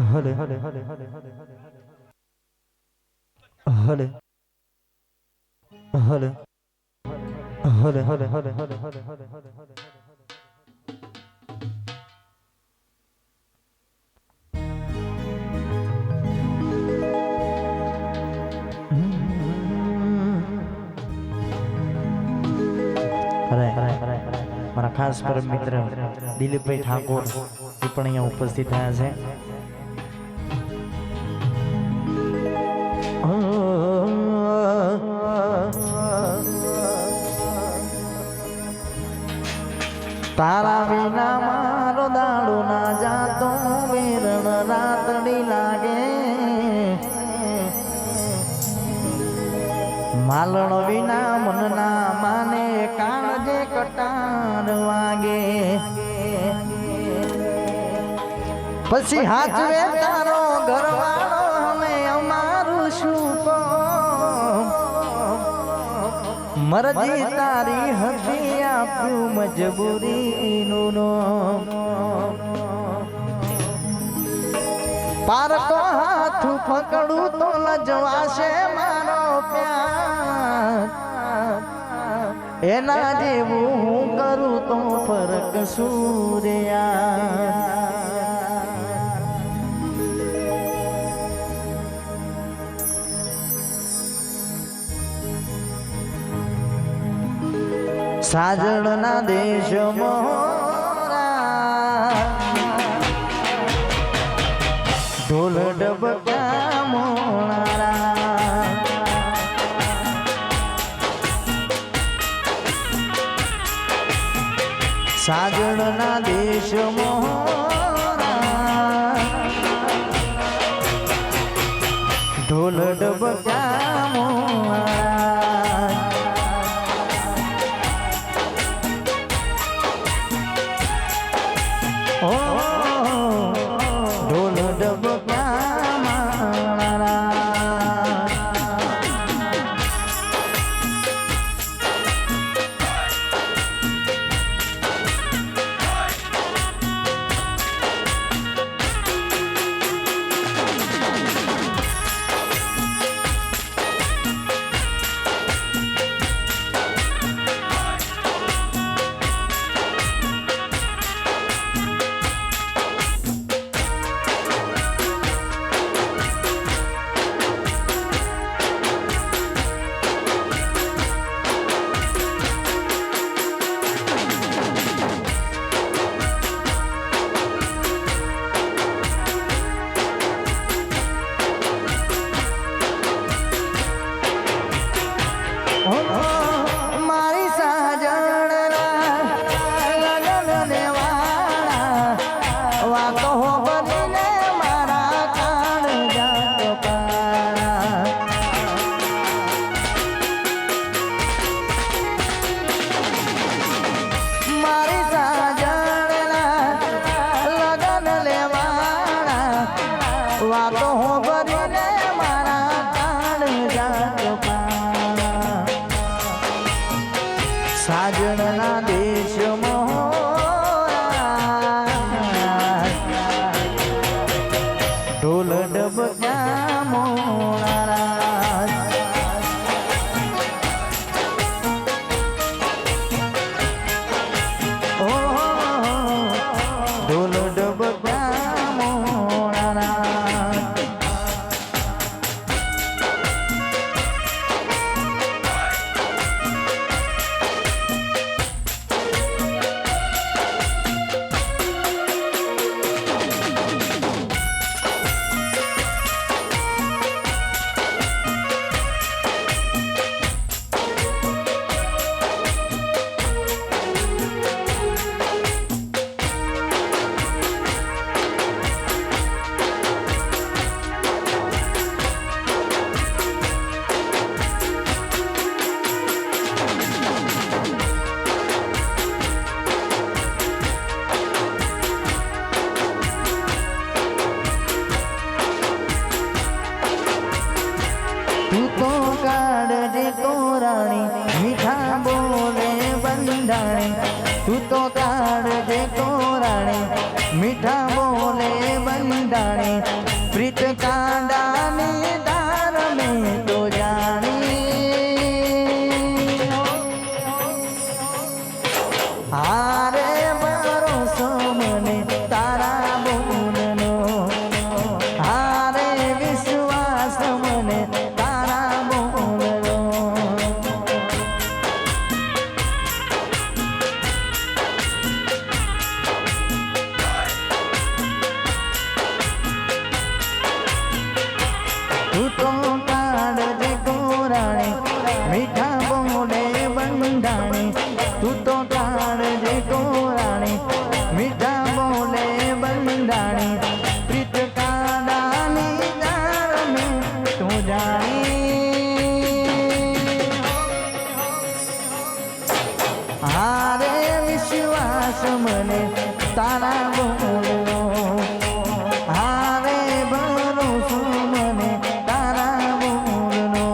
હલે હલે હલે હલે હલે હલે હલે હલે હલે હલે હલે હલે હલે હલે મારા ખાસ પરમ મિત્ર દિલીપભાઈ ઠાકોર એ પણ અહીંયા ઉપસ્થિત થયા છે. તારા વિના મારો દાડો ના જાતો વેરણ રાતડી લાગે માલણ વિના મનના માને કાળજે કટાર વાગે પછી હાચવે તારો ઘરવાળો અમે અમારું શું મરજી તારી હતી આપ્યું મજબૂરીનું પારકો હાથ પકડું તો લજવાશે મારો પ્યાર એના જેવું હું કરું તો ફરક સૂર્યા સાજણના દેશ મોરા ઢોલ ડબક્યા મોરા સાજણના દેશ મોરા ઢોલ ડબક્યા મોરા ઢોલ ડબક્યા મારા મારી સાજણના લગન દેવાળા વાતો બનીને મારા કાન જાતો પાળા મારી સાજણના લગન લેવાળા વાતો બનીને મારા કાન જાતો પાળા સાજણના દેશ મોરા ઢોલ ડબક્યા મોરા ઢોલ ડબક્યા મોરા તું તો કાઢજે તોરાણી મીઠા બોલે બંધાણી તું તો કાઢજે તોરાણી મીઠા બોલે બંધાણી પ્રીત કાંડાની ધાર મેં તો જાણી હારે ભરોસો મને તારા બોલનો હારે વિશ્વાસ મને તારા બોલનો તું તો કાળજે કોરાણી મીઠા બોલે બંધાણી તું તો કાળજે કોરાણી મીઠા બોલે બંધાણી પ્રીત કાંડાની ધાર મેં તું જાણી હારે વિશ્વાસ મને તારા બોલનો હારે ભરોસો મને તારા બોલનો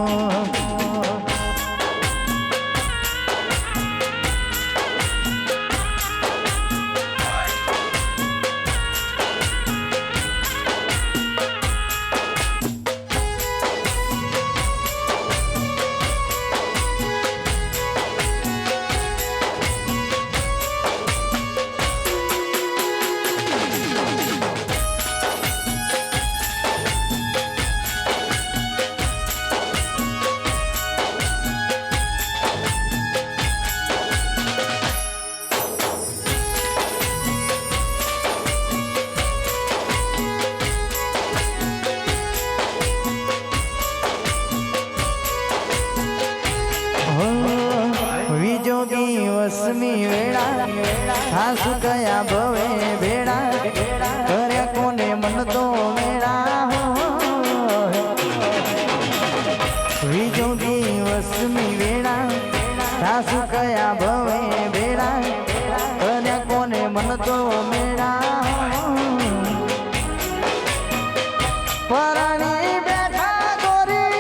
બીજો દિવસની વેળા હાસુ કયા ભવે ભેડા કરે કોને મન તો મેળા બીજો દિવસની વેળા હાસુ કયા ભવે ભેડા કરે કોને મન તો મેળા પરાણી બેઠા ગોરી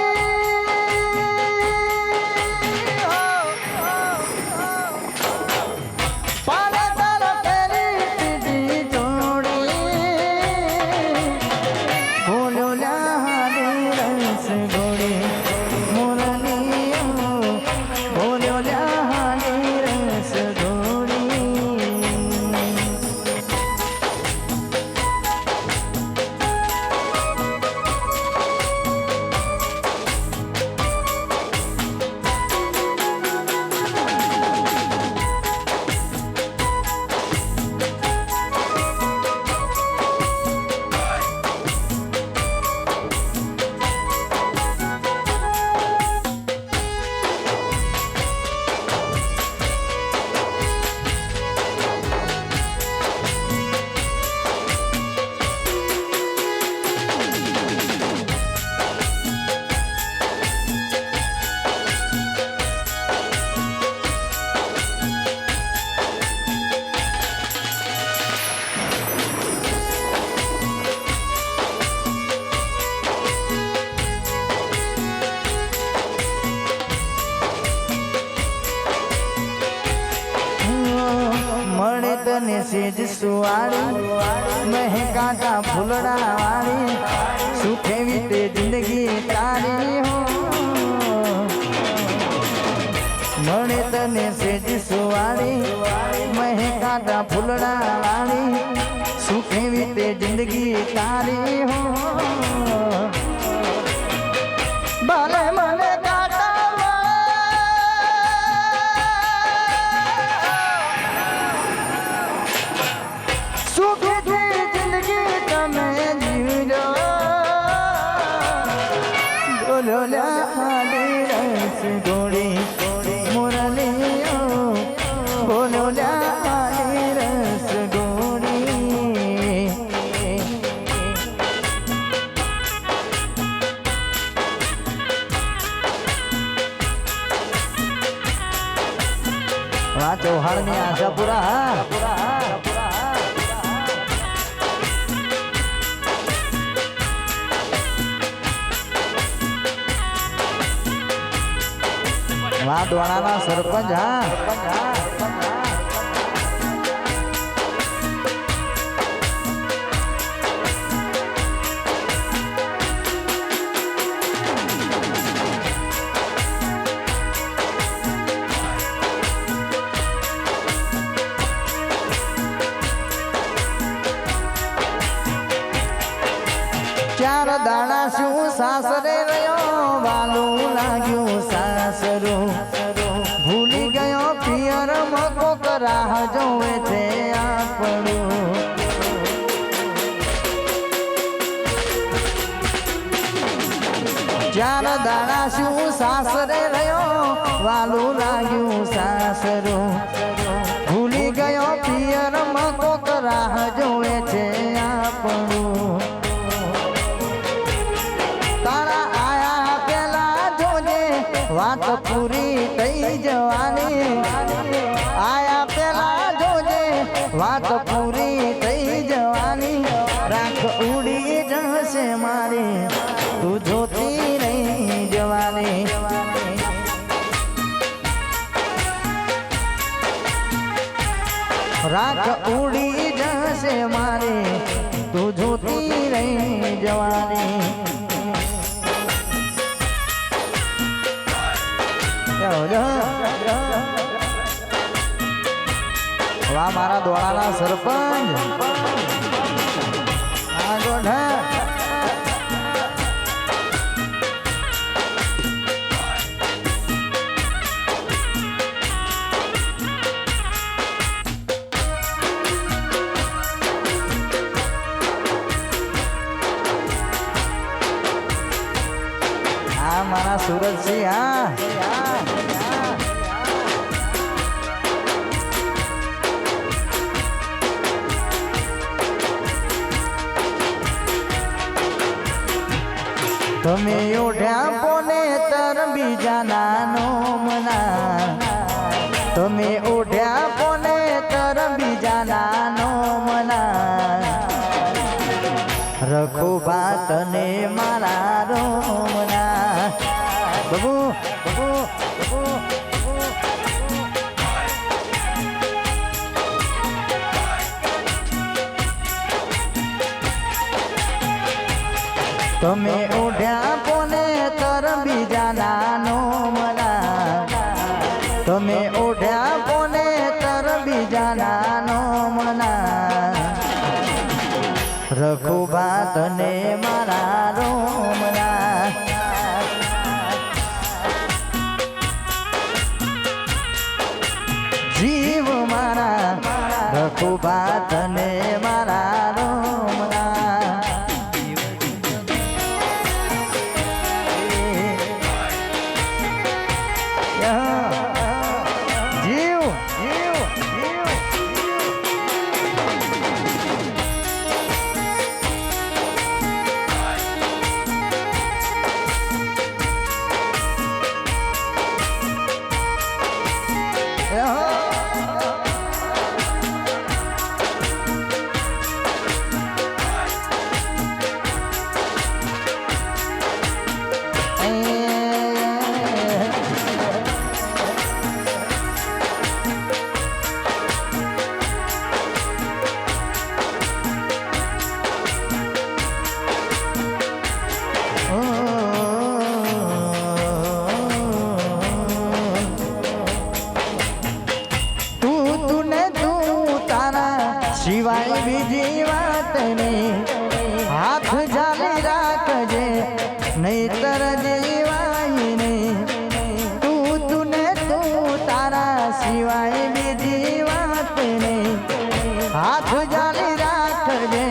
તને સેજ સુવાળી મહેકાતા ફૂલડા વાળી સુખે વીતે જિંદગી તારી હો મળે તને સેજ સુવાળી મહેકાતા ફૂલડા વાળી સુખે વીતે જિંદગી તારી હો ભલે મને ગોળી મુરલીઓ બોલો રસ ગોળી વાહ ચૌહાણની આશાપુરા વાહ દોણાના સરપંચ ચાર દાડા શું સાસરે રહ્યો વાલું લાગ્યું સાસરું ભૂલી ગયો પિયર મકો રાહ જોવે છે આપણું ચાર દાડા શું સાસરે રહ્યો વાલું લાગ્યું સાસરું ભૂલી ગયો પિયર મકો રાહ જોવે છે આપણું વાત પૂરી થઈ જવાની આયા પેલા જોજે વાત પૂરી થઈ જવાની રાખ ઉડી જશે મારી તું જોતી રહી જવાની રાખ ઉડી જશે મારી તું જોતી રહી જવાની વાહ મારા દોડાના સરપંચ હા મારા સુરતસિંહ હા તમે ઓઢ્યા પોને તર બીજા નાનો મના તમે ઓઢ્યા પોને તર બીજા નાનો મના રખો બાત ને મારા રોમના બબુ બબુ બબુ તમે ઓઢ્યા પોને તર બીજા નાનો મના તમે ઓઢ્યા પોને તર બીજા નાનો મના રખો બાત ને મારા રોમના જીવ મારા રખો બાત ને મારા રોમના સિવાય બીજી વાત નહીં હાથ જાલી રાખજે નહીતર જીવાય નહીં તું ને તું તારા સિવાય બીજી વાત નહીં હાથ જાલી રાખજે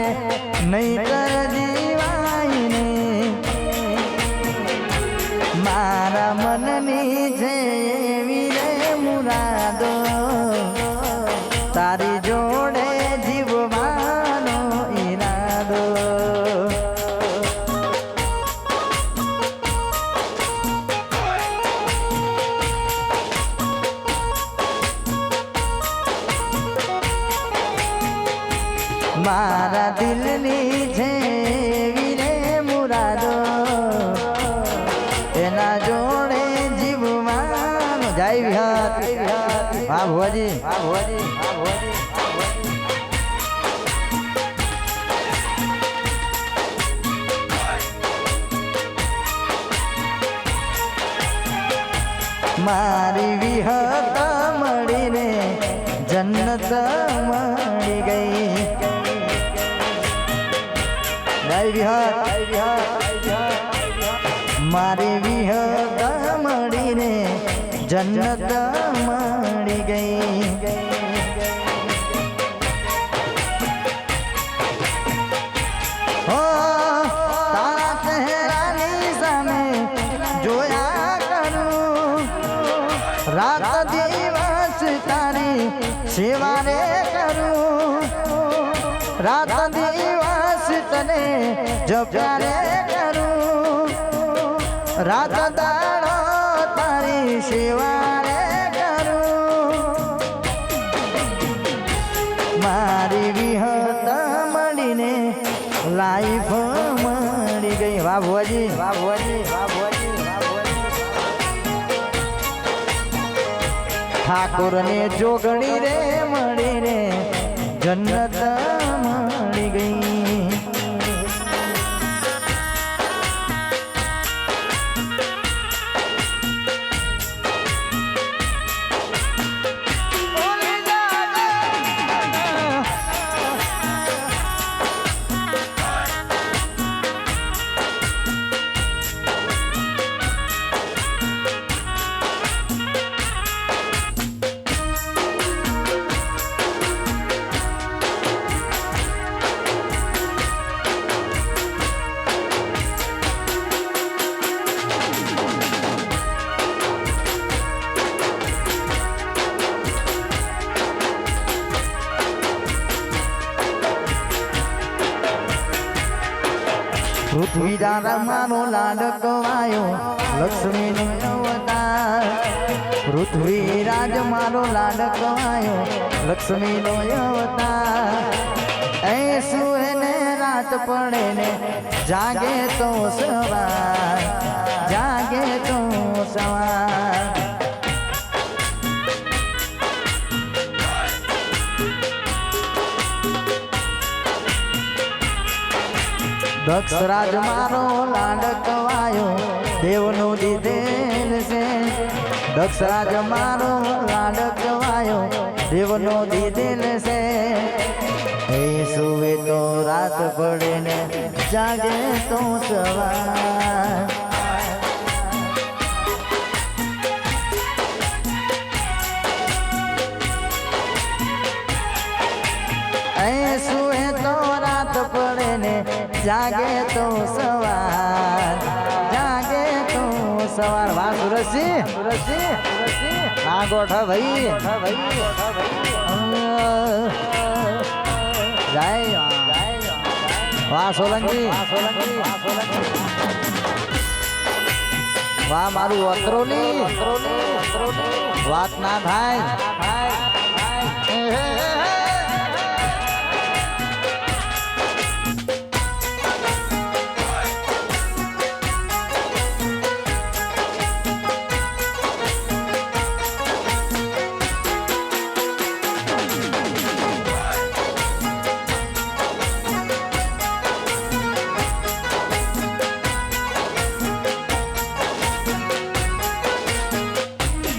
નહીતર જીવાય નહીં મારા મનની છે એવી રે મુરાદો તારી જોડે જીવવાનો ઈરાદો મારા દિલની છે એવી રે મુરાદો એના જોડે જીવવાનો જય વિહાર વાહ ભુવાજી વાહ ભુવાજી વાહ ભુવાજી મારી વિહત મળીને જન્નત મળી ગઈ મારી વિહત મળીને જન્નત મળી ગઈ હો તારા ચહેરાની સામે જોયા કરું રાત દિવસ તારી સેવા રે કરું રાત દિવસ તને જપ્યા રે કરું રાત દાડો તારી સેવા રે કરું મારી વિહત મળીને લાઈફ મળી ગઈ વાહ ભુવાજી વાહ ભુવાજી વાહ ભુવાજી ઠાકોર ને જોગણી રે મળીને જન્નત મળી ગઈ પૃથ્વી દાદા મારો લાડકવાયો લક્ષ્મી નો અવતાર પૃથ્વી રાજ મારો લાડકવાયો લક્ષ્મી નો અવતાર એ સુએ ને રાત પડે ને જાગે તો સવાર જાગે તો સવાર દક્ષ રાજ મારો લાડકવાયો દેવનો દીધેલ છે દક્ષ રાજ મારો લાડકવાયો દેવનો દીધેલ છે એ સુવે તો રાત પડે ને જાગે તો સવાર એ સુવે તો રાત પડે ને જાગે તો સવાર જાગે તો સવાર વાહ સુરજસિંહ ના ગોઠા ભાઈ જય વાહ સોલંકી વાહ મારું અતરોલી વાત ના થાય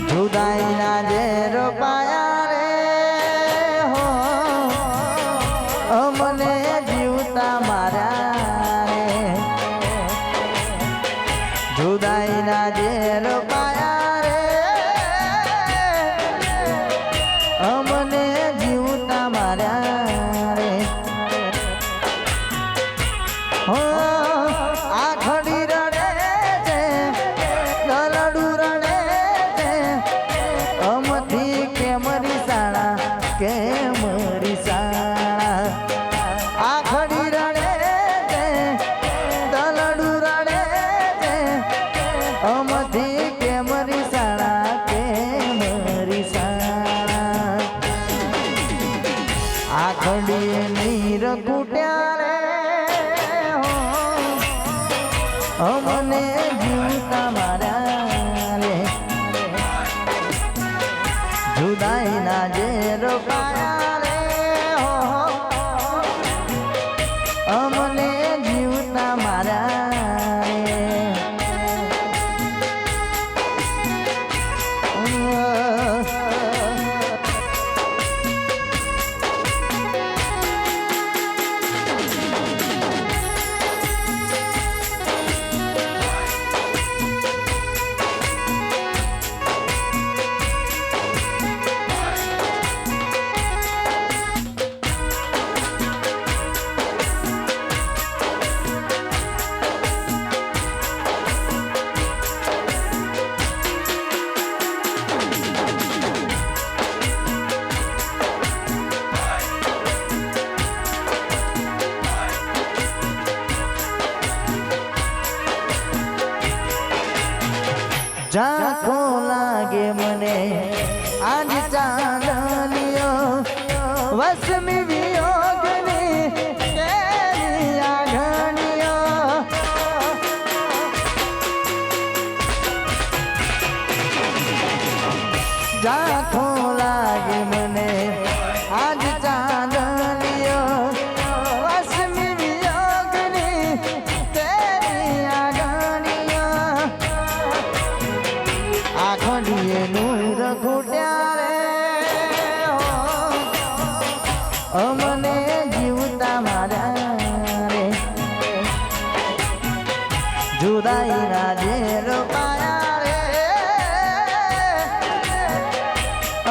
જુદાઈના ઝેર પાયા રે હો અમને જીવતા માર્યા રે જુદાઈના ઝેર પાયા રે અમને જીવતા માર્યા રે હો આ ખડી રડે છે દરડું રડે અમથી કેમરી સાણા કેમરી સાણા આ ખડી રડે છે દલડું રડે છે અમથી કેમરી સાણા કેમરી સાણા આ ખડી નીર કૂટ્યા રે અમને જીવતા માર્યા રે જુદાઈના ઝેર પાયા રે અમને જીવતા માર્યા રે ઝાંખો લાગે મને આજ ચાંદલિયો વસમી વિયોગની કેરી આઘણિયો ઝાંખો લાગે મને આજ ચાંદલિયો વસમી વિયોગની કેરી આઘણિયો આખડીએ નું રઘુટ્યા રે અમને જીવતા માર્યા રે જુદાઈના ઝેર પાયા રે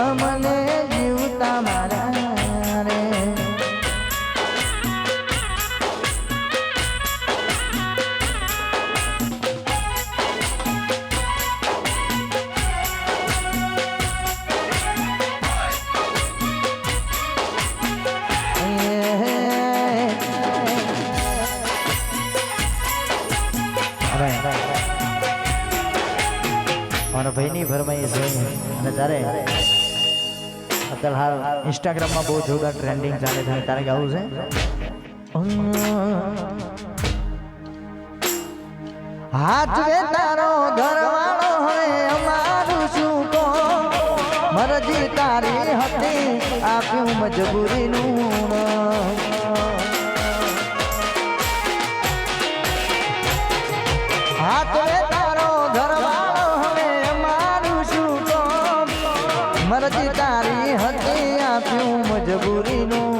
અમને જીવતા માર્યા રે મારા ભાઈની ફરમાઈશ છે અને તારે અત્યારે હાલ ઇન્સ્ટાગ્રામમાં બહુ જોરદાર ટ્રેન્ડિંગ ચાલે છે તારે ગાવું છે હાથ વે તારો ઘરવાળો હોય અમારું શું કો મરજી તારી હતી આપ્યું મજબૂરીનું હાથ વે તારો ઘરવાળો હવે અમારું શું કો મરજી તારી હતી આપ્યું મજબૂરીનું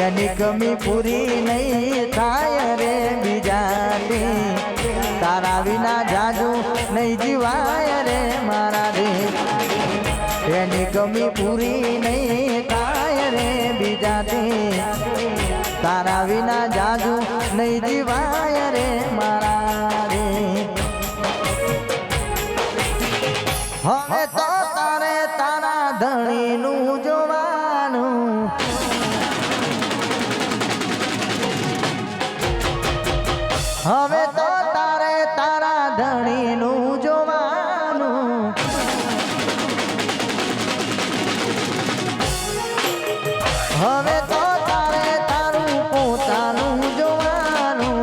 એની કમી પૂરી નહીં થાય રે બીજાની તારા વિના જાજુ નહીં જીવાય રે મારા રે એની કમી પૂરી નહીં થાય રે બીજાથી તારા વિના જાજુ નહીં જીવાય રે મારા રે હવે તો તારે તારા ધણીનું જોવાનું હવે તો તારે તારા ધણીનું જોવાનું હવે તો તારે તારું પોતાનું જોવાનું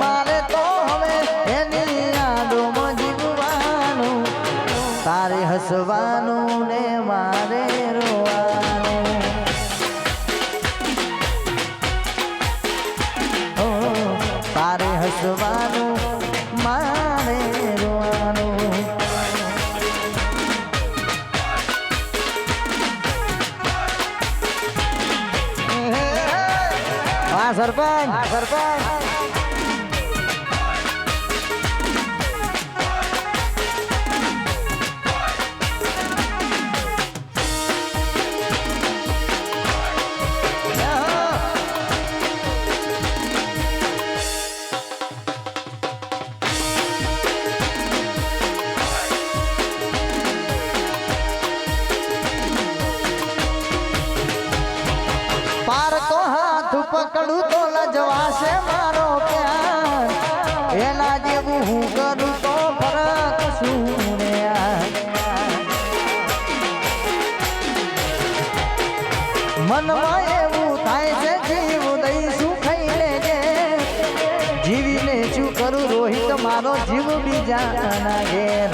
મારે તો હવે એની યાદોમાં જીવવાનું તારે હસવાનું ને મારે રોવાનું તારે હસવાનું મારે રોવાનું સરપંચ પાર તો હાથ પકડું તો લજવાશે મારો પ્યાર એના જેવું હું કરું તો ફરક શું રે મનમાં એવું થાય છે જીવ દઈશું ખાઈ લેજે જીવીને શું કરું રોહિત મારો જીવ બીજાના ઘેર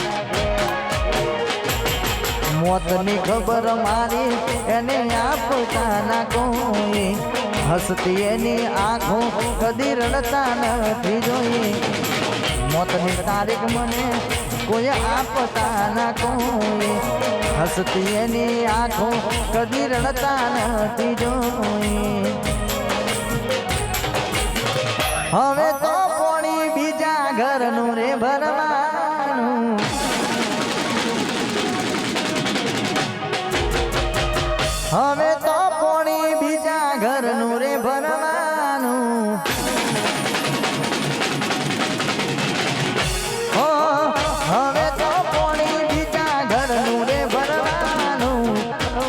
મોતની ખબર મારી એને આપતા ના કોઈ હસતી એની આંખો કદી રડતા નથી જોઈ મોતની તારીખ મને કોઈ આપતા ના કોઈ હસતી એની આંખો કદી રડતા નથી જોઈ હવે તો કોણી બીજા ઘરનું રે ભરવાનું હવે તો પોણી બીજા ઘરનું રે ભરવાનું હવે તો પોણી બીજા ઘરનું રે ભરવાનું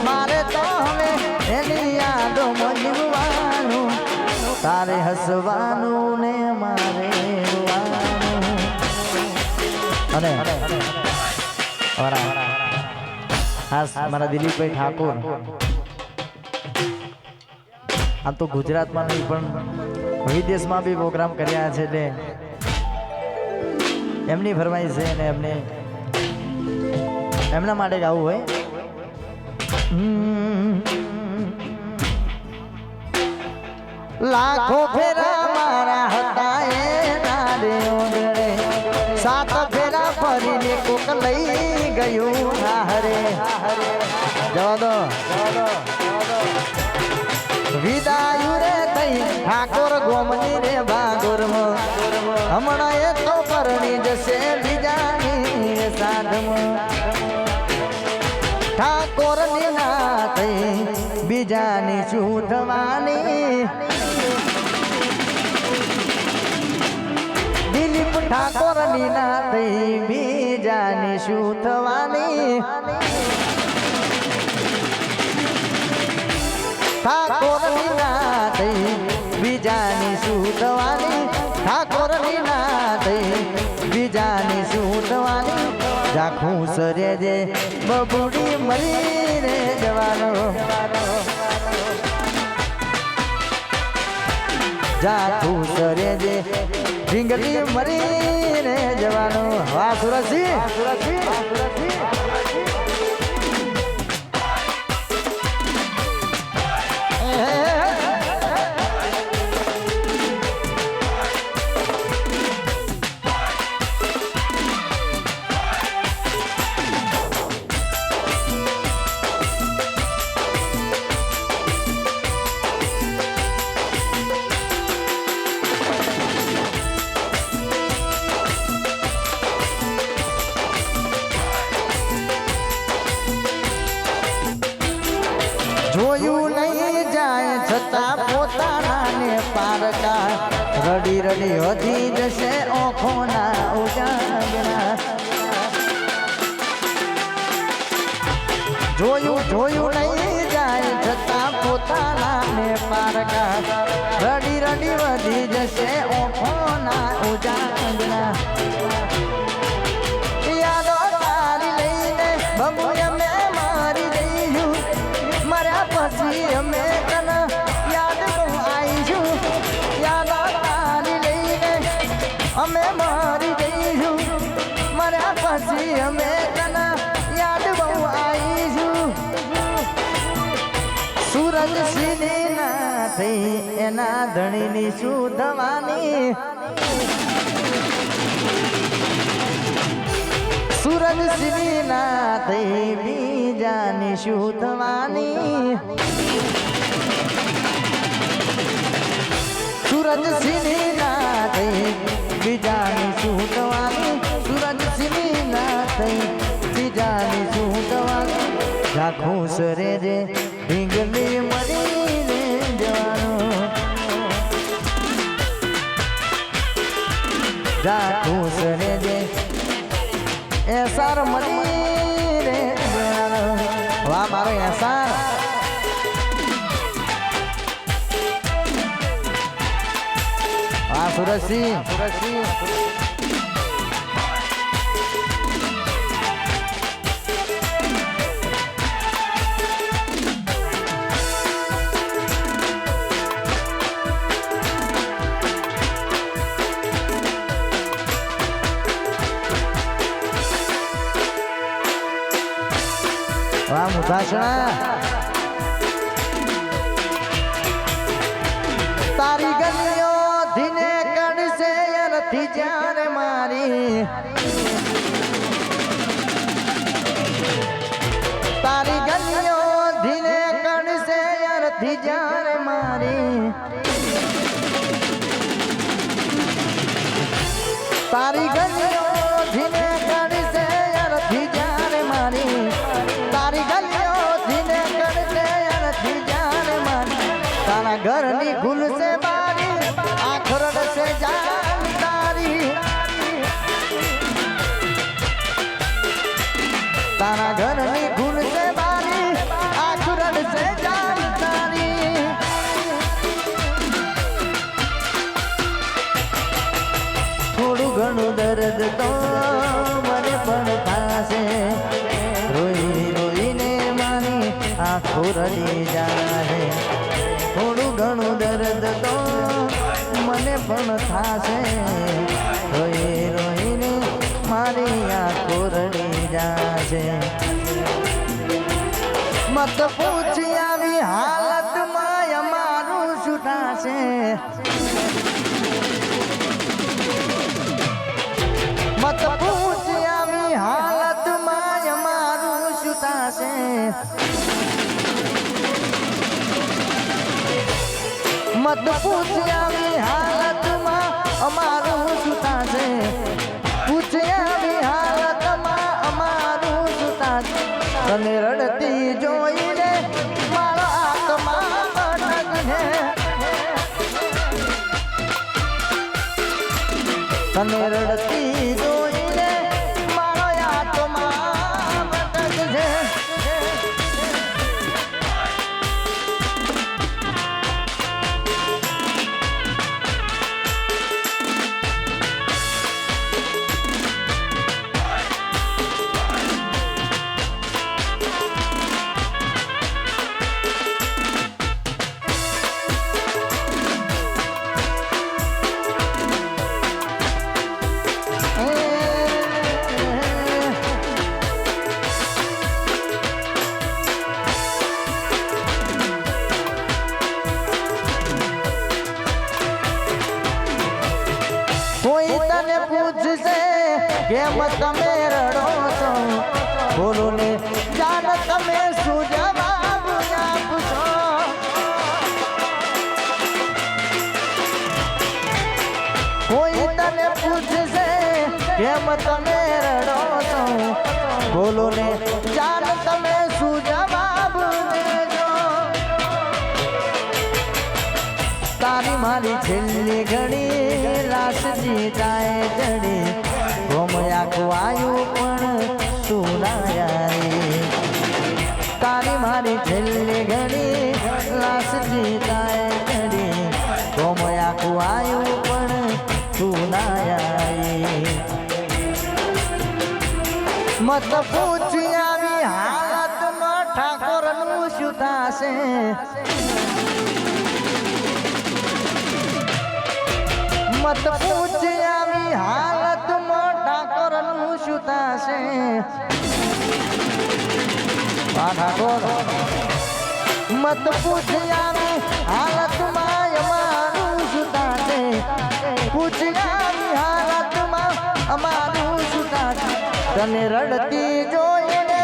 મારે તો હવે એની યાદોમાં જીવવાનું તારે હસવાનું ને મારે અને ખાસ મારા દિલીપભાઈ ઠાકોર આમ તો ગુજરાતમાં નહીં પણ વિદેશમાં બી પ્રોગ્રામ કર્યા છે એટલે એમની ફરમાઈશ છે અને એમને એમના માટે ગાવું હોય લાખો ફેરા મારા હતા એ નારે ઓગળે સાત ફેરા ફરીને કોક લઈ ગયું હારે જવા દો વિદાયુ રે થઈ ઠાકોર ગોમની રે ભાગોરમાં હમણાં એ તો પરણી જશે બીજાની સાધમાં ઠાકોર ની ના થઈ બીજાની શું થવાની દિલીપ ઠાકોર ની ના થઈ બીજાની શું થવાની ઠાકોર ની ના થઈ બીજાની શું થવાની ઠાકોર ની ના થઈ બીજાની શું થવાની જાખું સરે જે બબુડી મરીને જવાનો જાખું સરે જે ઢીંગલી મરીને જવાનો વાહ સુરતસિંહ જોયું નહીં જાય છતાં પોતાના ને પારકા રડી રડી વધી જશે ઓખોના ઉજાગરા જોયું નહીં જાય છતાં પોતાના ને પારકા રડી રડી વધી જશે ઓખોના ઉજાગરા યાદો તારી લઈને બબુએ મેં મારી દઈશું પછી અમે તને યાદ બહુ આવીશું યાદ તારી લઈને અમે મારી દઈશું મર્યા પછી અમે તને યાદ બહુ આવીશું સૂરજ સીની ના થઈ એના ધણીની શું થવાની સૂરજ સીની ના થઈ બીજાની શું થવાની સૂરજ સીની ના થઈ બીજાની શું થવાની સૂરજ સીની ના થઈ બીજાની શું થવાની રાખું સરે જે ઢીંગલી મરીને જવાનું રાખું સરે જે એસાર મળી રે વાહ મારો એસાર વાહ સુરજસિંહ વાહ મુઠાસણા તારી ગલીઓ ધીને કડશે નથી જાને મારી તારી ગલીઓ ધીને કડશે નથી જાને મારી તારી ગલીઓ ધીને કડશે નથી જાને મારી તારી ગલીઓ ધીને કડશે નથી જાને મારી તારા ઘરની ખુલશે બારી આંખ રડશે જાન તારી તારા ઘરની ખુલશે બારી આંખ રડશે જાન તારી થોડું ઘણું દર્દ તો મને પણ થાશે રોઈ રોઈને મારી આંખો રડી જાય થોડું ઘણું દર્દ તો મને પણ થાશે રોઈ રોઈને મારી આંખો રડી જાશે મત પૂછી આવી હાલતમાં અમારું શું થાશે મત પૂછી આવી હાલતમાં અમારું શું થાશે મત પૂછી આવી હાલતમાં અમારું શું થાશે પૂછી આવી હાલતમાં અમારું શું થાશે તને રડતી જોઈને મારો આત્મા ભટકે તને રડતી જોઈને મારો આત્મા ભટકે કોઈ તને પૂછશે કેમ તમે રડો છો બોલો ને જાન તમે શું જવાબ આપશો કોઈ તને પૂછશે કેમ તમે રડો છો બોલો ને જાન તમે શું જવાબ દેજો તારી મારી છેલ્લી ઘડી લાશજી જાય જડી ગોમયા કવાયું પણ સુનાયા તારી મારી છેલ્લી ઘડી લાશજી જાય જડી ગોમયા કવાયું પણ સુનાયા મત પૂછી આવી હાલતમાં ઠાકોરનું શું થાશે મત પૂછી આવી હાલતમાં ઠાકોરનું શું થાશે મત પૂછી આવી હાલતમાં અમારું શું થાશે પૂછી આવી હાલતમાં અમારું શું થાશે તને રડતી જોઈને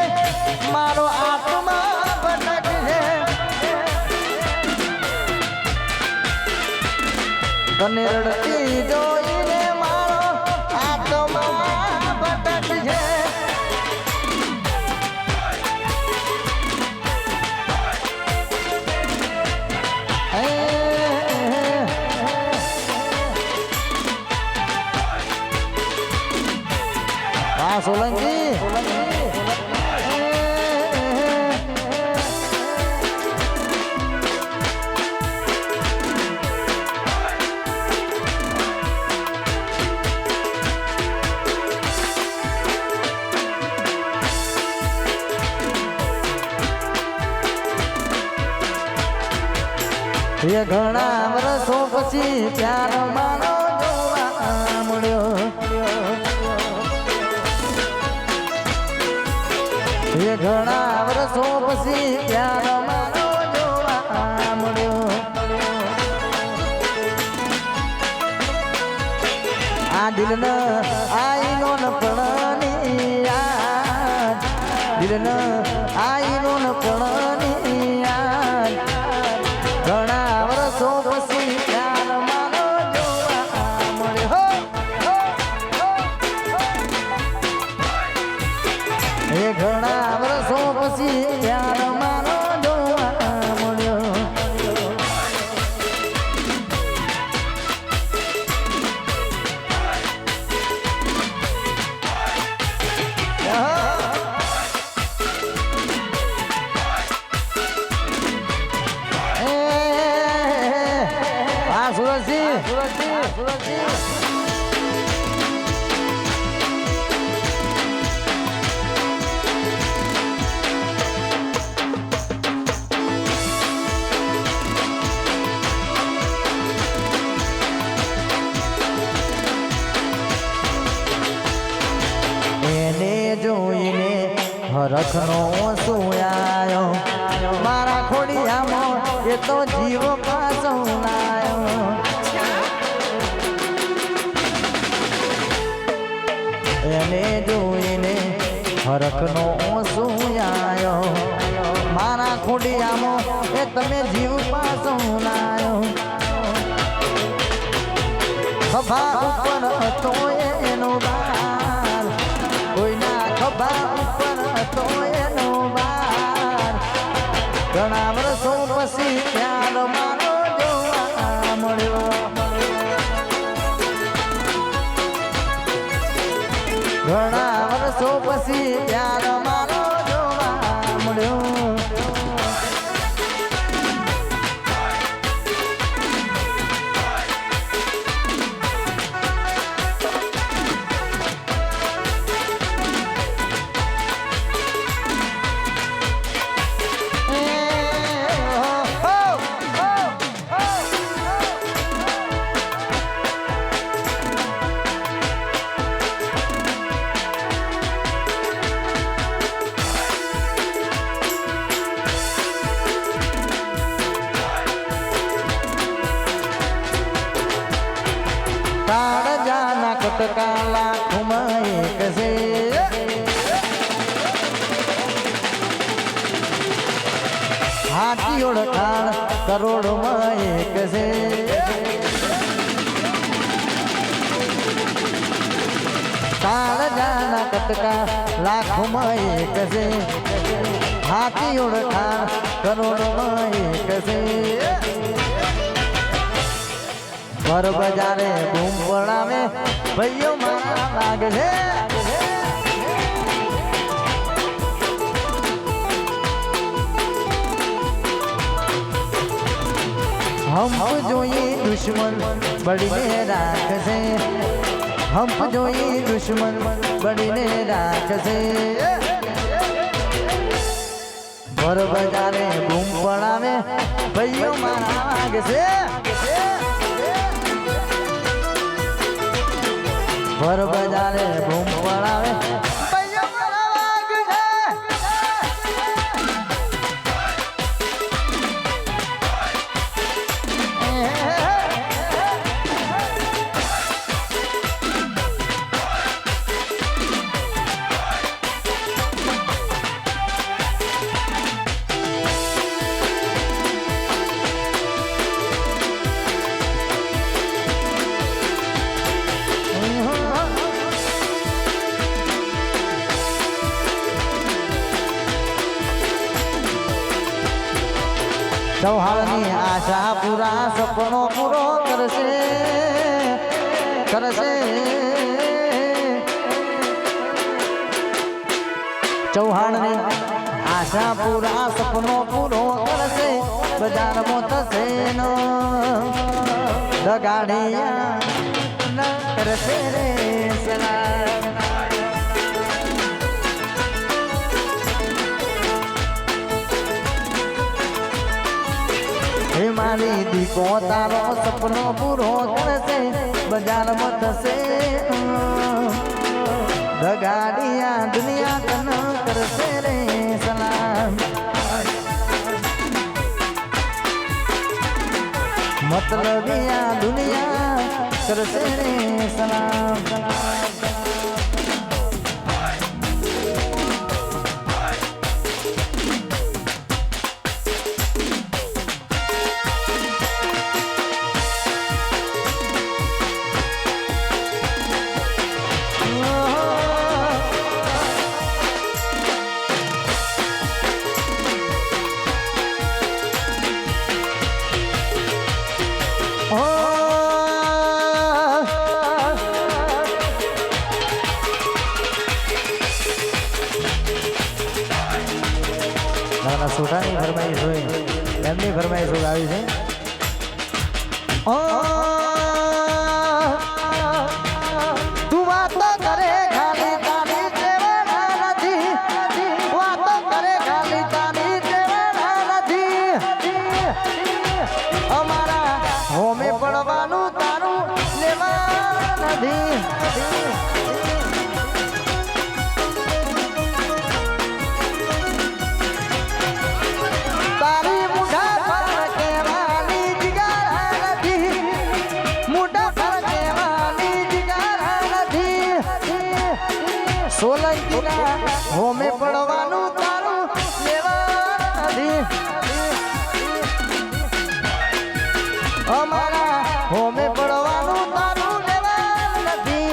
મારો આત્મા ભટકે તને રડતી જોઈને મારો આત્મા ભટકે હા સોલંકી એ ઘણા વર્ષો પછી પ્યાર મારો જોવા મળ્યો એ ઘણા વર્ષો પછી પ્યાર મારો જોવા મળ્યો આ દિલને આઈનો ન પણની યાદ દિલને આઈનો ન પણની યાદ ઘણા વર્ષો પછી પ્યાર મારો જોવા મળ્યો એ ઘણા વર્ષો પછી પ્યાર મારો જોવા મળ્યો સુરતજી હરખનો સુયાયો મારા ખોડિયામાં એ તો જીવ પાછો લાયો એને જોઈને હરખનો સુયાયો મારા ખોડિયામાં એ તમે જીવ પાછો લાયો ખભા ઉપર હતો એનો બાર કોઈના ખભા ઉપર હતો એનો બાર ઘણા વર્ષો પછી ત્યાર મારો જોવા મળ્યો ઘણા વર્ષો પછી ત્યાર મારો જોવા મળ્યો જાના કટકા લાખમાં એક છે હાથી ઓળખાણ કરોડમાં એક છે કાળ જાના કટકા લાખમાં એક છે હાથી ઓળખાણ કરોડમાં એક છે ઘર બજારે બૂમ પડાવે ભાઈઓ મારા લાગે છે હમ જોઈએ દુશ્મન બળીને રાખશે હમ જોઈએ દુશ્મન બળીને રાખશે ઘર બજારે બૂમ પડાવે ભાઈઓ મારા લાગે છે ભર બજારે બૂમ પડાવે ચૌહાણની આશા પૂરા સપનો પૂરો કરશે કરશે ચૌહાણની આશા પૂરા સપનો પૂરો કરશે બજારમાં થશે નો દગાડિયા ન કરશે રે સલામ મારી દીકો તારો સપનો પૂરો કરશે બજારમાં થશે દગાડિયા દુનિયા કન કરશે રે સલામ મતલબિયા દુનિયા કરશે રે સલામ સોઢાની ફરમાઈશ હોય એમની ફરમાઈશ આવી છે તું વાતો કરે ખાલી તારી દેવાના નથી વાતો કરે ખાલી તારી દેવાના નથી અમારા હોમે પડવાનું તારું લેવા નથી સોલંકીના હોમે પડવાનું તારું લેવા નથી અમારા હોમે પડવાનું તારું લેવા નથી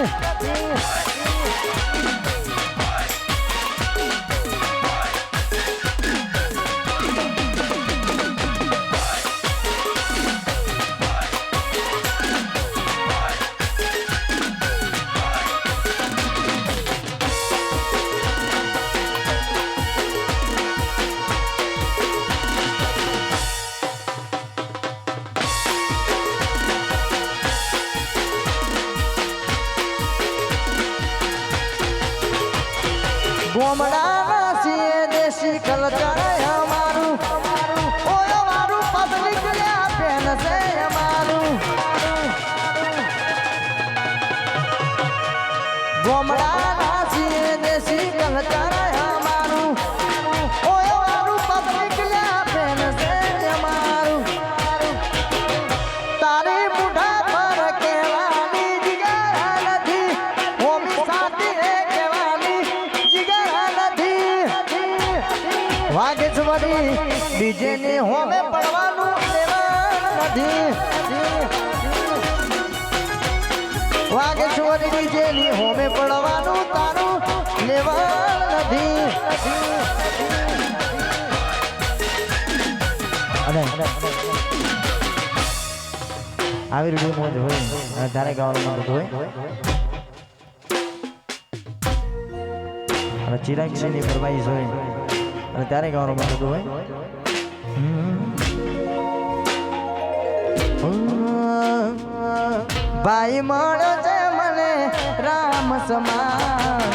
ગોમડાના છીએ દેશી કલચાર અમારું ઓય અમારું પબ્લિક લ્યા પેન છે અમારું ગોમડાના છીએ દેશી કલચાર અમારું ઓય અમારું પબ્લિક લ્યા પેન છે અમારું તારી બુઢા પર કહેવાની જગ્યા નથી હોમી સાથે વાગેશ્વરી ડીજે ને હોમે પડવાનું લેવા નથી વાગેશ્વરી ડીજે ની હોમે પડવાનું તારું લેવા નથી અને આવી રીતે મોજ હોય અને તારે ગાવાનું મન હોય અને ચિરાગસિંહ ની ફરમાઈશ હોય અને ત્યારે ગાવાનું મન થતું હોય ભાઈ મળ્યો છે મને રામ સમાન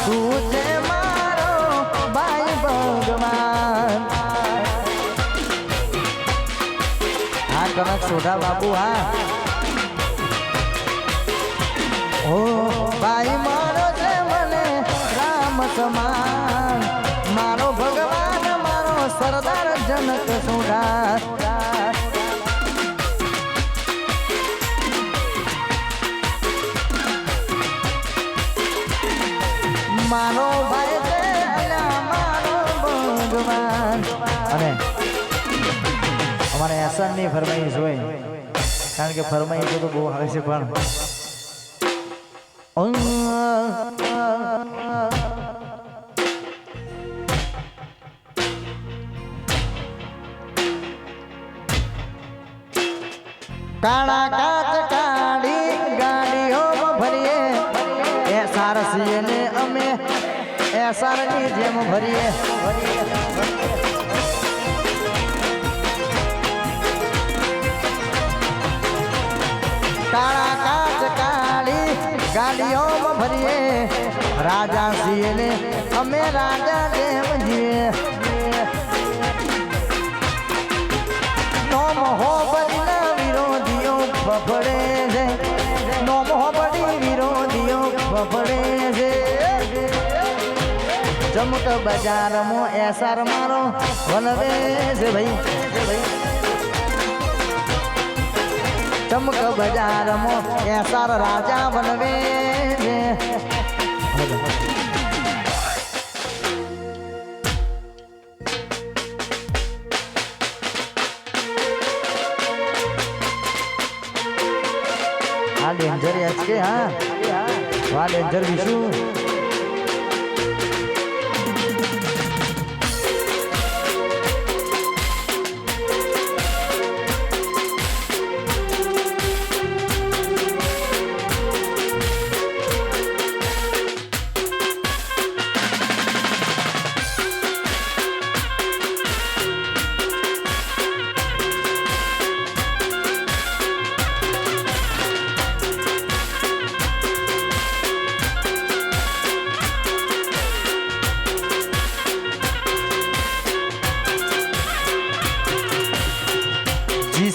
તું છે મારો ભાઈ ભગવાન હા કનક સોઢા બાપુ હા ઓ ભાઈ મળ્યો છે મને રામ સમાન મારો ભગવાન મારો સરદાર જનક સોઢા મારો ભાઈ છે મારો ભગવાન અને અમારે એસન ની ફરમાઈશ હોય કારણ કે ફરમાઈશ તો બહુ આવે છે પણ કાળા કાચ કાળી ગાડીઓમાં ભરીએ એસાર છીએ ને અમે એસારની જેમ ભરીએ કાળા કાચ કાળી ગાડીઓમાં ભરીએ રાજા છીએ ને અમે રાજા જેમ જીએ નોમ હો બદલા વિરોધીઓ બફડે છે નોમ હો બડી વિરોધીઓ બફડે છે ચમક બજારમાં એસાર મારો વલવે છે ભાઈ ચમક બજારમાં એસાર રાજા વલવે છે આ ડેન્જર એચ કે હા આ ડેન્જર વિશુ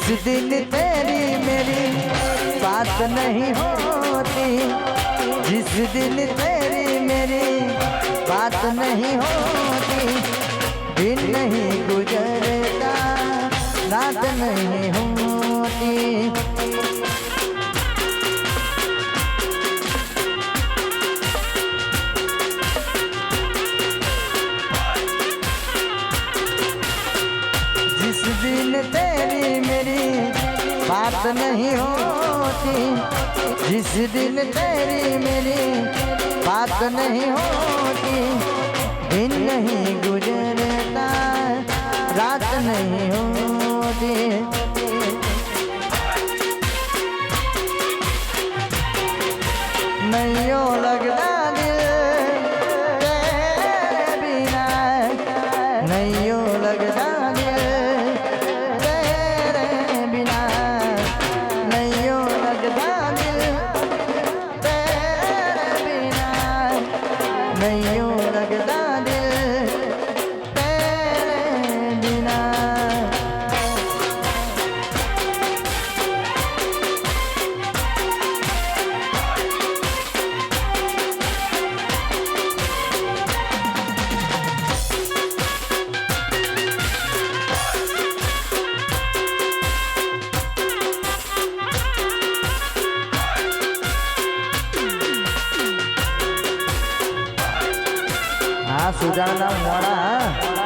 जिस दिन तेरी मेरी बात नहीं होती जिस दिन तेरी मेरी बात नहीं होती दिन नहीं गुजरता रात नहीं होती बात नहीं होती जिस दिन तेरी मेरी बात नहीं होती दिन नहीं गुजरता रात नहीं होती नहीं लगता दिल तेरे बिना नहीं लगता दिल तेरे बिना नहीं लगता दिल तेरे बिना नहीं लगता दिल तेरे बिना સુજાના મોડા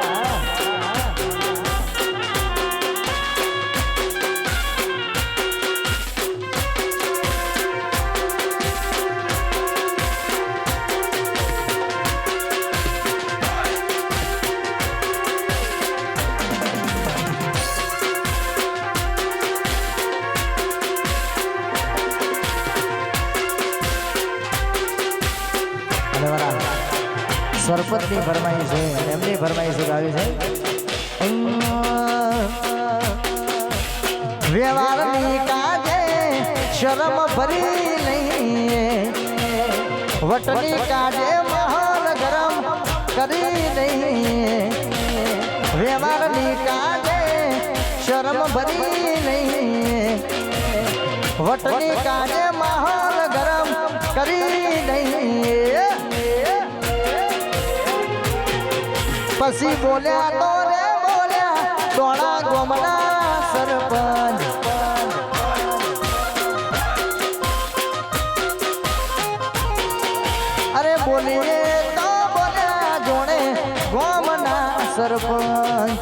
સરપંચની ફરમાઈ છે એમની ફરમાઈ સુધાવી છે વ્યવહારની કાજે શરમ ભરી લઈએ વટની કાજે મહાન ગરમ કરી લઈએ વ્યવહારની કાજે શરમ ભરી લઈએ વટની કાજે મહાન ગરમ કરી લઈએ પછી બોલ્યા તો રે બોલ્યા દોડા ગોમના સરપંચ અરે બોલીએ તો બોલ્યા જોડે ગોમના સરપંચ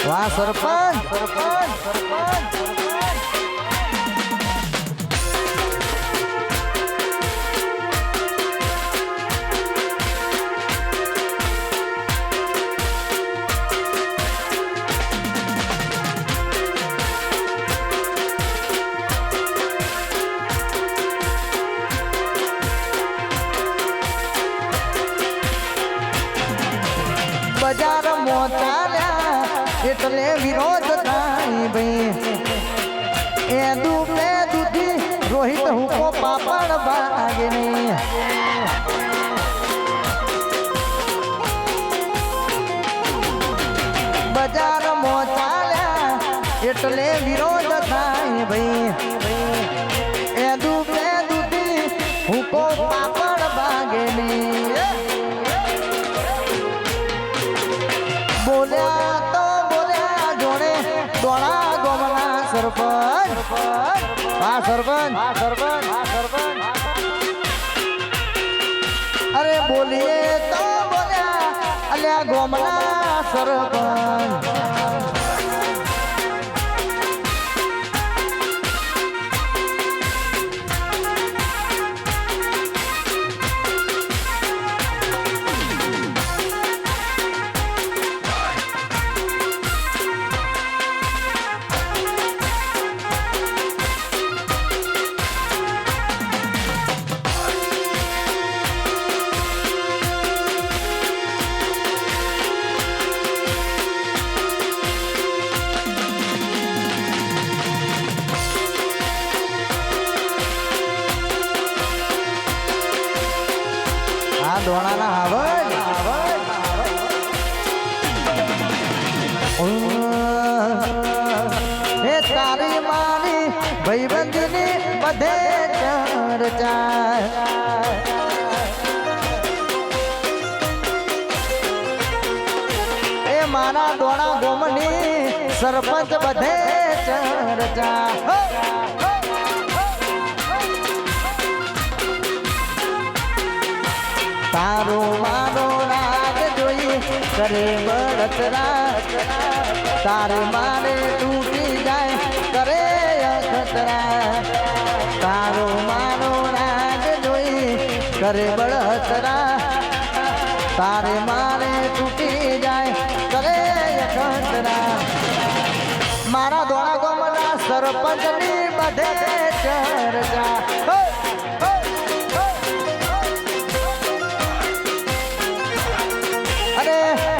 વાહ સરપંચ સરપંચ સરપંચ બજાર મોચાલ્યા એટલે વિરોધ થાય ભાઈ એ દુબે દૂધી રોહિત હુકો પાપડ બાગની બજાર મોચાલ્યા એટલે વિરોધ થાય ભાઈ એ દુબે દૂધી હુકો પાપડ બાગની બોલ્યા તો બોલ્યા જોડે દોડા ગોમના સરપંચ હા સરપંચ હા સરપંચ હા સરપંચ અરે બોલીએ તો બોલ્યા અલ્યા ગોમના સરપંચ દોણાના આવજ હે તારી મારી ભાઈબંધની બધે ચર્ચા એ મારા દોણા ગોમની સરપંચ સરપંચ બધે ચર્ચા તારું મારો રાગ જોઈ કરે બળતરા તારે મારે તૂટી જાય કરે અખતરા તારું મારો રાગ જોઈ કરે બળતરા તારે મારે તૂટી જાય કરે અખતરા મારા દોણા ગામના સરપંચની બધે ચર્ચા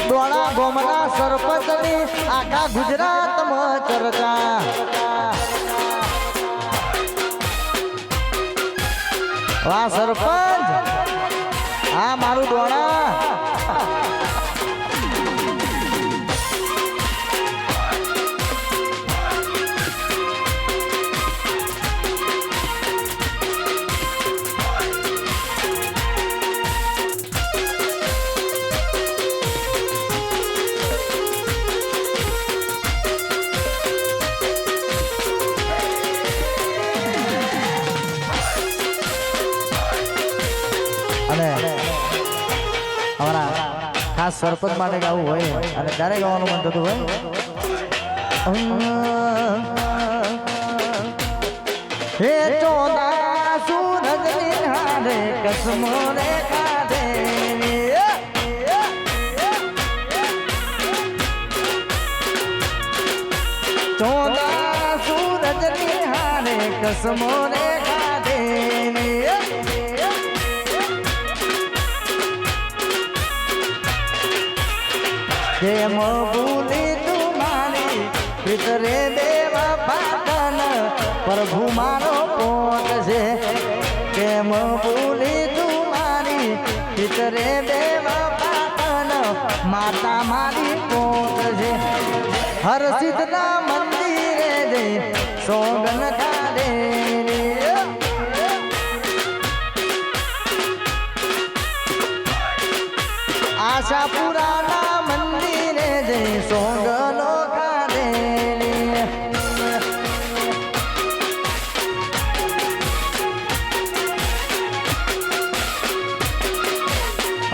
દોણા ગામના સરપંચની આખા ગુજરાતમાં ચર્ચા વાહ સરપંચ હા મારું દોણા અને અમારા ખાસ સરપંચ માટે ગાવું હોય અને ત્યારે ગાવાનું મન થતું હોય હે ચોદા સૂરજ નિહારે કસમો રે કાઢે ચોદા સૂરજ નિહારે કસમો રે કાઢે જેમ ભૂલી તુમારી ભીતરે દેવા પાટન પ્રભુ મારો પોત છે કેમ ભૂલી તુમારી ભીતરે દેવા પાટન માતા મારી પોત છે હર સિદ્ધના મંદિરે દે સોગન કાઢે આશાપુરાના મંદિરે જઈ સોગનો કાઢે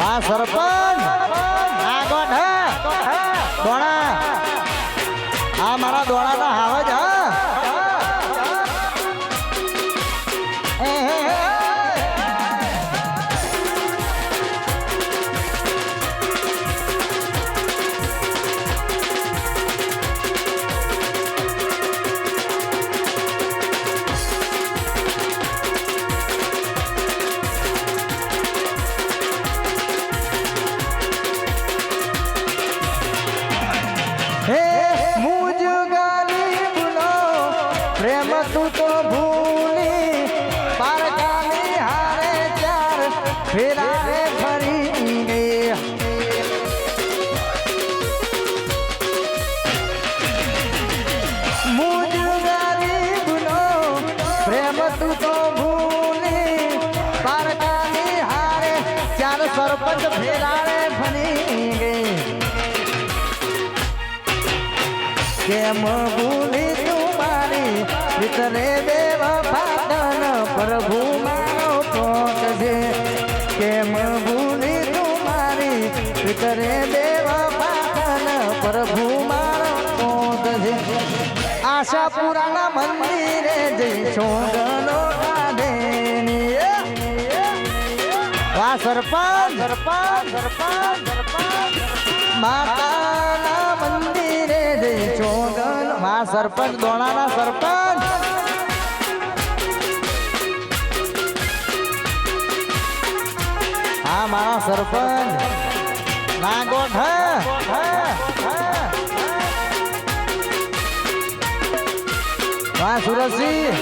આ સરપંચ આ ગોઠ દોણા આ મારા દોણાના હાવજ પ્રેમ તું તો ભૂલી પારકાની હારે ચાર ફેરારે ફરી ગઈ મુજ ગરીબનો પ્રેમ તું તો ભૂલી પારકાની હારે ચાર સરપંચ ફેરારે ફરી ગઈ કેમ ભૂલી ભીતરે દેવા પાટન પ્રભુ મારો પોત છે કેમ ભૂલી તુમારી ભીતરે દેવા પાટન પ્રભુ મારો પોત છે આશાપુરાના મંદિરે જઈ સોગનો કાઢે વાહ સરપંચ માતાના મંદિરે જઈ સોગન વાહ સરપંચ દોણાના સરપંચ હા મારા સરપંચ ના ગોઠ વાહ સુરજસિંહ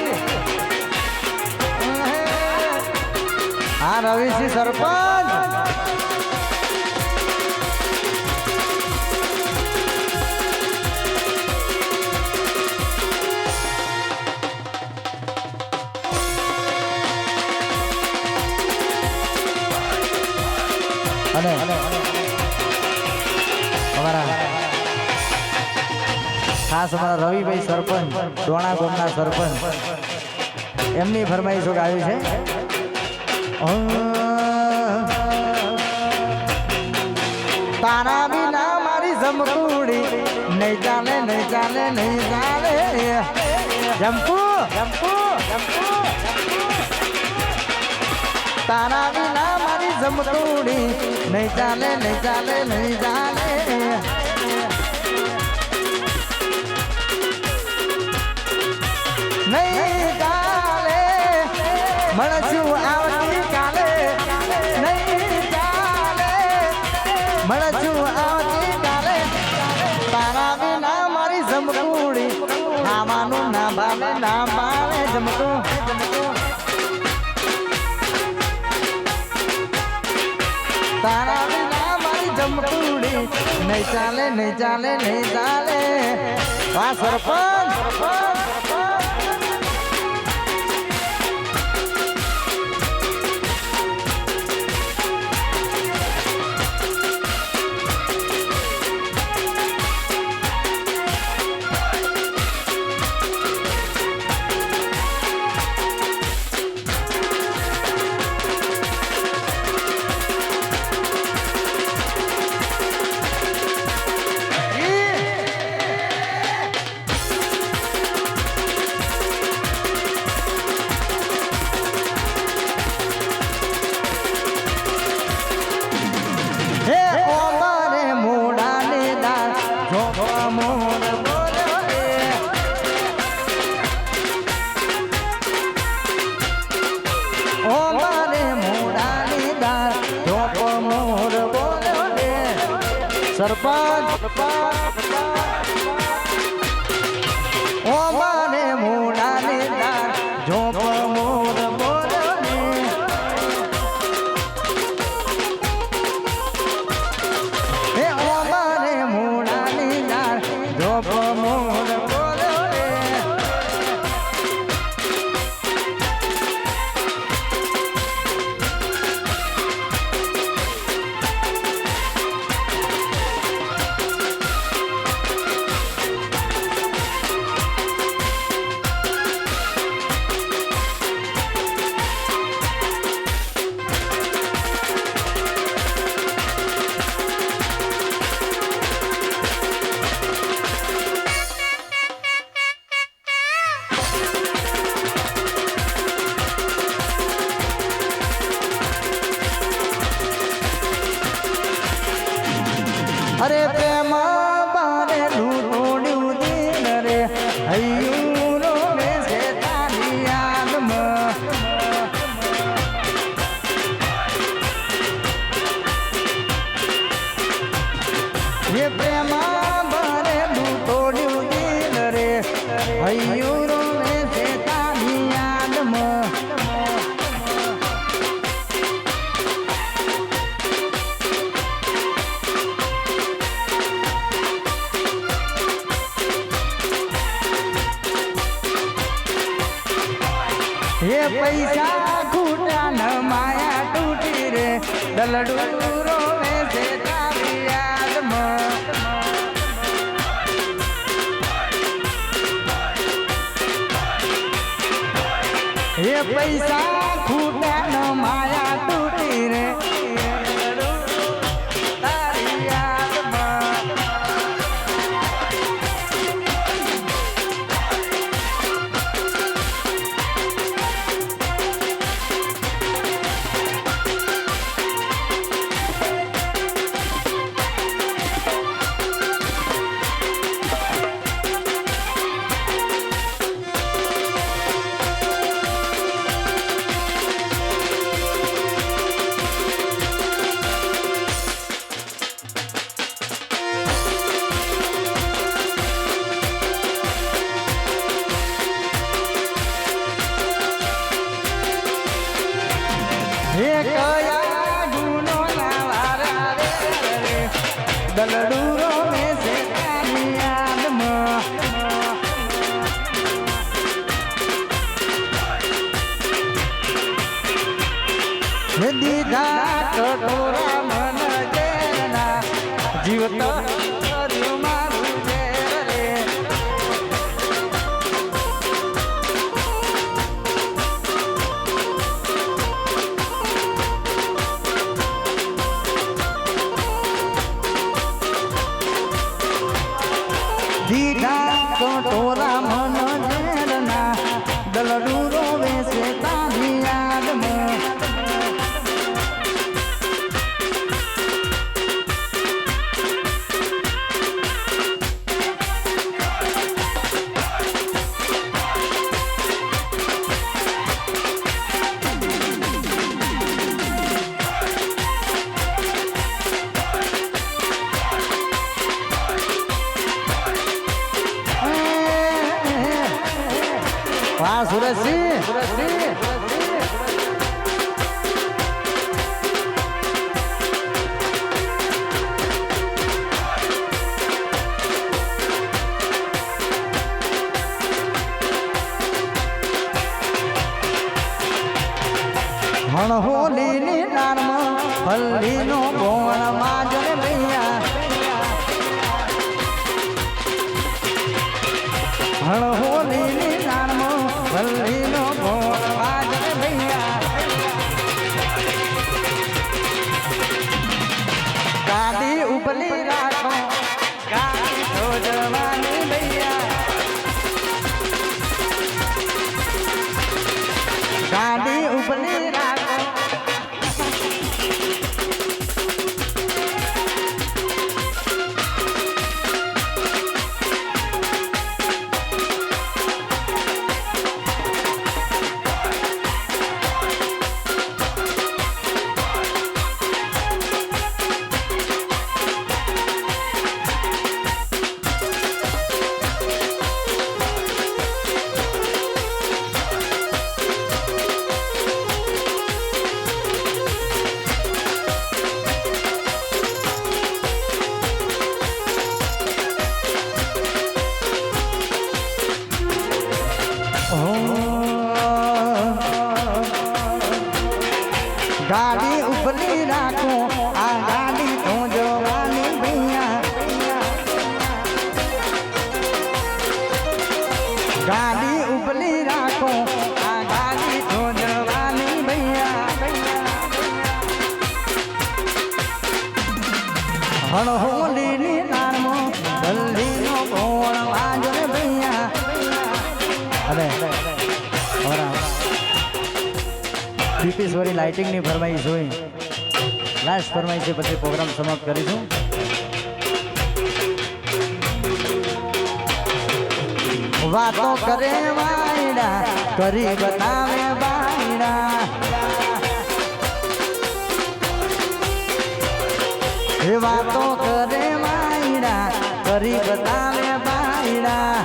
હા રવિસિંહ સરપંચ અને અમારા ખાસ અમારા રવિભાઈ સરપંચ ડોણા ગામના સરપંચ એમની ફરમાઈશો આવી છે તારા વિના મારી જમકુડી નહીં ચાલે નહીં ચાલે નહીં ચાલે જમકુ જમકુ જમકુ તારા વિના મારી જમકુડી નહીં ચાલે નહીં ચાલે નહીં ચાલે નહીં ચાલે મળશું આવતી કાલે નહીં ચાલે મળશું આવતી કાલે તારા વિના મારી જમકુડી ખાવાનું ના ભાવે ના ભાવે જમકું તારા વિના મારી જમકુડી નહીં ચાલે નહીં ચાલે નહીં ચાલે વાહ સરપંચ સરપંચ ઓ માને મોડાની દાર ઝોપ મોર બોલ્યો ને હે ઓ માને મોડાની દાર ઝોપ મોર બોલ્યો ને અરે પ્રેમ બારે લૂટોડ્યું દિલ રે હૈયું રોવે છે તારી યાદમાં એ પ્રેમ બારે લૂટોડ્યું દિલ રે હૈયું રોવે છે તારી યાદમાં ये पैसा खूटा न माया टूटी रे दलडू रोवे से तारी याद में ये पैसा खूटा न माया टूटी रे तारी याद में हे कया गुनो नावारा रे दलडूरो में से तारी याद में दीदा कटोरा मन जेना जीवत मारू रे વાહ સુરેશજી હણહોલીની નારમાં હલ્દીનો ગોળ માજન ભૈયા હણહોલીની નારમાં હલ્દીનો ગોળ માજન ભૈયા ગાડી ઉપલી રાખો ગાડી તો જવાની ભૈયા ગાડી ઉપલી ગાડી ઉપલી રાખો આ ગાડી તો જવાની ભૈયા ગાડી ઉપલી રાખો આ ગાડી તો જવાની ભૈયા હણહોલીની નામો જલ્દીનો ગોળ વાજો રે ભૈયા અરે દીપેશ્વરી લાઇટિંગની ફરમાઈશ હોય લાસ્ટ ફરમાઈશ છે પછી પ્રોગ્રામ સમાપ્ત કરીશું. વાતો કરે વાયડા કરી બતાવે બાયડા એ વાતો કરે વાયડા કરી બતાવે બાયડા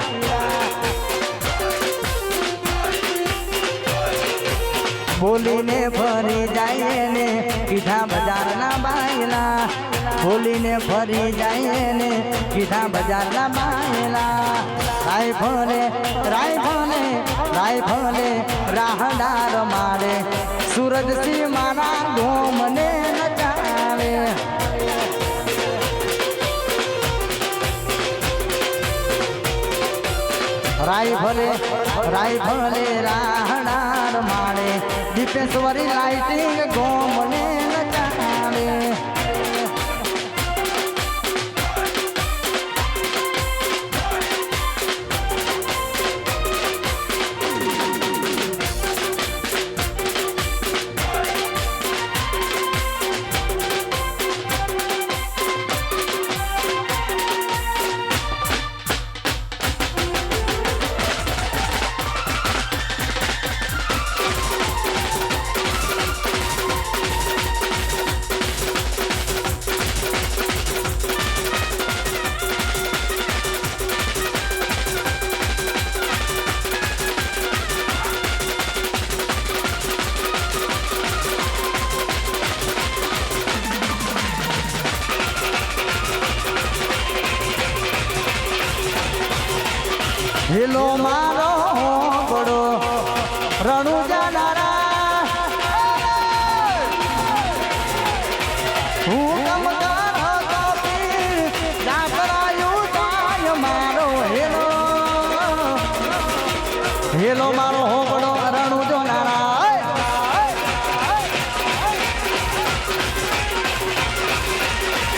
બોલીને ફરી જાય ને કીધા બજારના બાયલા બોલીને ફરી જાય ને કીધા બજારના બાયલા રાયફલે રાયફલે રાયફલે રાહડાર મારે સુરજસિંહ મારા ગોમને નચાવે રાયફલે રાયફલે રાહડાર મારે દીપેશ્વરી લાઇટિંગ ગોમને નચાવે હેલો મારો બડો રણુજા નારા હું કમદાર હતો પીર ડાકરાયું તાય મારો હેલો હેલો મારો બડો રણુજો નારા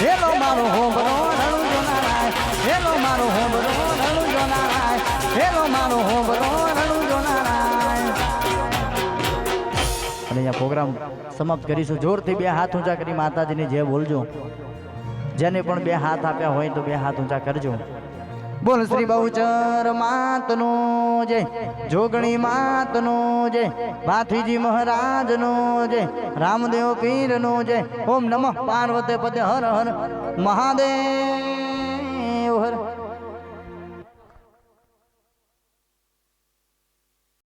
હેલો મારો બડો રણુજો નારા હેલો મારો બડો રણુજો નારા હેલો મારો હોબરો રણુજો નારાયણ. અને અહીંયા પ્રોગ્રામ સમાપ્ત કરીશું. જોરથી બે હાથ ઊંચા કરી માતાજીને જય બોલજો. જેને પણ બે હાથ આપ્યા હોય તો બે હાથ ઊંચા કરજો. બોલ શ્રી બહુચર માતનો જય, જોગણી માતનો જય, ભાથીજી મહારાજનો જય, રામદેવ પીરનો જય. ઓમ નમઃ પાર્વતી પતે હર હર મહાદેવ.